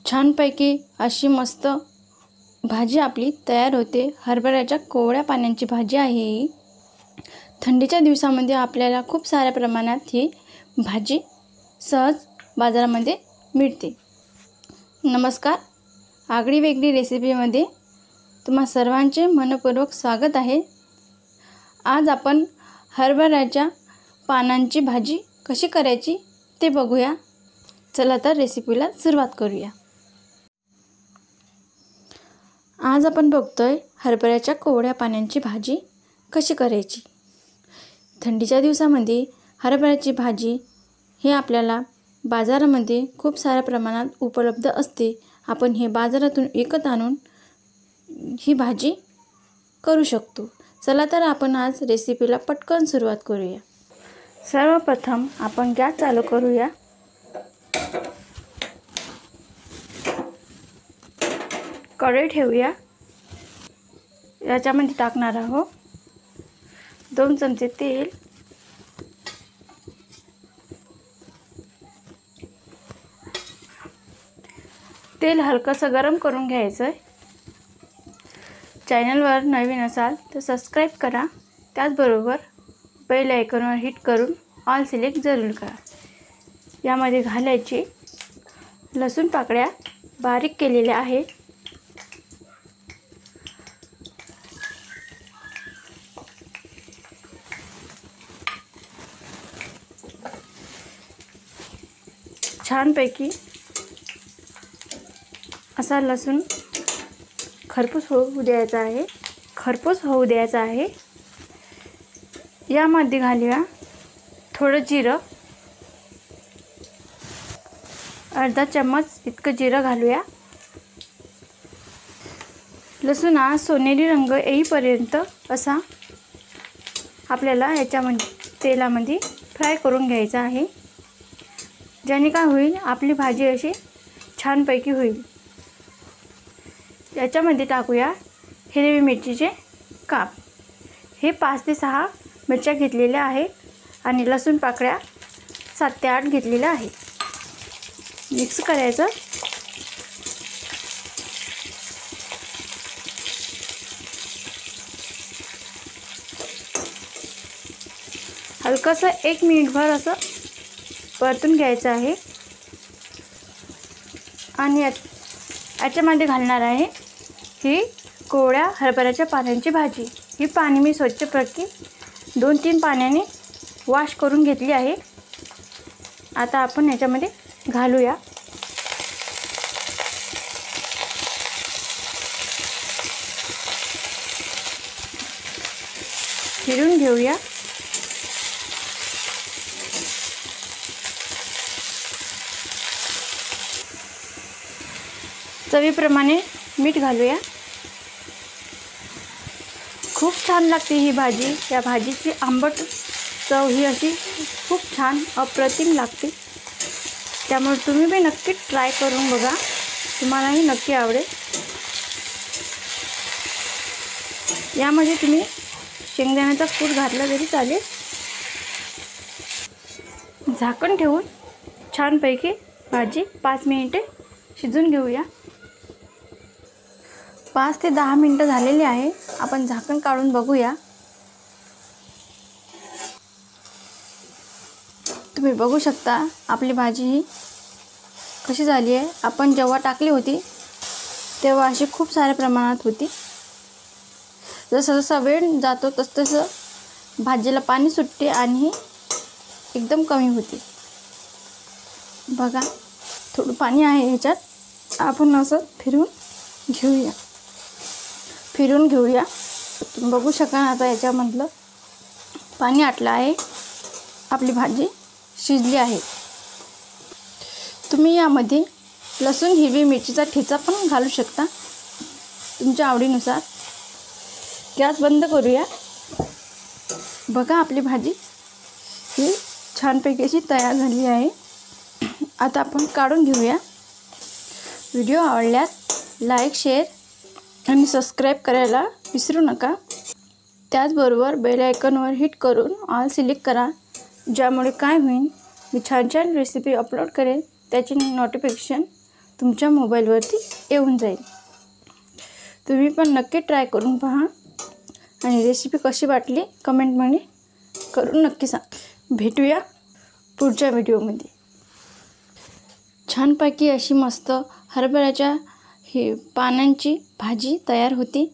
छानपैकी अशी मस्त भाजी आपली तयार होते। हरभऱ्याच्या कोवळ्या पानांची भाजी आहे ही। थंडीच्या दिवसामध्ये आपल्याला खूप साऱ्या प्रमाणात ही भाजी सहज बाजारामध्ये मिळते। नमस्कार, आगळी वेगळी रेसिपीमध्ये तुम्हा सर्वांचे मनपूर्वक स्वागत आहे। आज आपण हरभऱ्याच्या पानांची भाजी कशी करायची ते बघूया। चला तर रेसिपीला सुरुवात करूया। आज आपण बघतोय हरभऱ्याच्या कोवळ्या पानांची भाजी कशी करायची। थंडीच्या दिवसामध्ये हरभऱ्याची भाजी हे आपल्याला बाजारामध्ये खूप साऱ्या प्रमाणात उपलब्ध असते। आपण हे बाजारातून विकत आणून ही भाजी करू शकतो। चला तर आपण आज रेसिपीला पटकन सुरुवात करूया। सर्वप्रथम आपण गॅस चालू करूया। कढई ठेवूया। याच्यामध्ये टाकणार आहोत 2 चमचे तेल, तेल हलकंसं गरम करून घ्यायचं आहे। चॅनलवर नवीन असाल तर सबस्क्राईब करा, त्याचबरोबर बेल आयकॉनवर हिट करून ऑल सिलेक्ट जरूर करा। यामध्ये घालायची लसूण पाकळ्या बारीक केलेल्या आहेत, छानपैकी असा लसूण खरपूस होऊ द्यायचा आहे। यामध्ये घालूया थोडं जिरं, अर्धा चम्मच इतकं जिरं घालूया। लसूण हा सोनेरी रंग येईपर्यंत असा आपल्याला याच्यामध्ये तेलामध्ये फ्राय करून घ्यायचा आहे। ज्याने काय होईल, आपली भाजी अशी छानपैकी होईल। याच्यामध्ये टाकूया हिरवी मिरचीचे काप। हे 5 ते 6 मिरच्या घेतलेल्या आहेत आणि लसूण पाकळ्या 7 ते 8 घेतलेल्या आहेत। मिक्स करायचं। हलकंसं 1 मिनिटभर असं परतून घ्यायचं आहे आणि याच्यामध्ये घालणार आहे ही कोवळ्या हरभऱ्याच्या पानांची भाजी। ही पाणी मी स्वच्छपैकी 2-3 पाण्याने वॉश करून घेतली आहे। आता आपण याच्यामध्ये घालूया। फिरून घेऊया। चवीप्रमाणे मीठ घालूया। खूप छान लागते ही भाजी। या भाजीची आंबट चव ही अशी खूप छान अप्रतिम लागते। त्यामुळे तुम्ही बी नक्की ट्राय करून बघा, तुम्हालाही नक्की आवडेल। यामध्ये तुम्ही शेंगदाण्याचा कूट घातला तरी चालेल। झाकण ठेवून छानपैकी भाजी 5 मिनिटे शिजून घेऊया। 5 ते 10 मिनिटं झालेली आहे। आपण झाकण काढून बघूया। तुम्ही बघू शकता आपली भाजी ही कशी झाली आहे। आपण जेव्हा टाकली होती तेव्हा अशी खूप साऱ्या प्रमाणात होती। जसं जसं वेळ जातो तसं भाजीला पाणी सुटते आणि एकदम कमी होते। बघा, थोडं पाणी आहे ह्याच्यात। आपण असं फिरून घेऊया। तुम्ही बघू शकाल आता याच्यामधलं पाणी आटलं आहे। आपली भाजी शिजली आहे। तुम्ही यामध्ये लसूण हिरवी मिरचीचा ठेचा पण घालू शकता तुमच्या आवडीनुसार। गॅस बंद करूया। बघा, आपली भाजी ही छानपैकी अशी तयार झाली आहे। आता आपण काढून घेऊया। व्हिडिओ आवडल्यास लाईक, शेअर आणि सबस्क्राईब करायला विसरू नका। त्याचबरोबर बेल आयकॉनवर हिट करून ऑल सिलेक्ट करा, ज्यामुळे काय होईल, मी छान छान रेसिपी अपलोड करेन त्याची नोटिफिकेशन तुमच्या मोबाईलवरती येऊन जाईल. तुम्ही पण नक्की ट्राय करून पहा आणि रेसिपी कशी वाटली कमेंटमध्ये करून नक्की सांग. भेटूया पुढच्या व्हिडिओमध्ये. छानपैकी अशी मस्त हरभऱ्याच्या पानांची भाजी तयार होती.